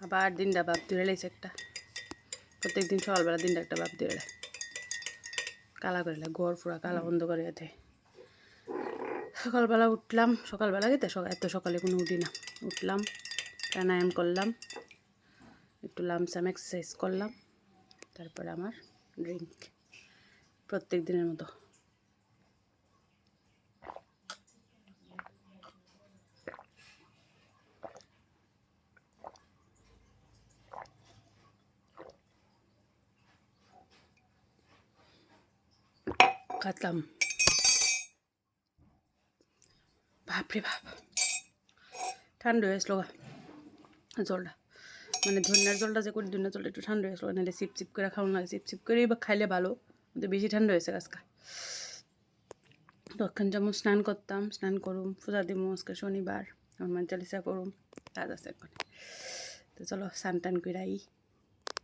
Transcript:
আবার দিনটা বাপ ধরে লাইছে একটা প্রত্যেক দিন সকালবেলা দিনটা একটা বাপ ধরে কালা করে ঘর পুরা কালা বন্ধ করে এতে সকালবেলা উঠলাম সকালবেলা গেতে এত সকালে কোনো উঠি না উঠলাম প্রাণায়াম করলাম একটু লামসাম এক্সারসাইজ করলাম তারপরে আমার ড্রিঙ্ক প্রত্যেক দিনের মতো খাতাম বাপরে বাপ ঠান্ডা হয়েছিল জলটা মানে ধনিয়ার জলটা যে করি ধনিয়ার জলটা একটু ঠান্ডা হয়েছিল নাহলে চিপ চিপ করে খাওয়ানো লাগে চিপ চিপ করে বা খাইলে ভালো কিন্তু বেশি ঠান্ডা হয়েছে আজকে তখন যেমন স্নান করতাম স্নান করুম পূজা দিব আজকে শনিবার হনুমান চালিসা করুম কাজ আছে এখন তো চলো স্নান টান করে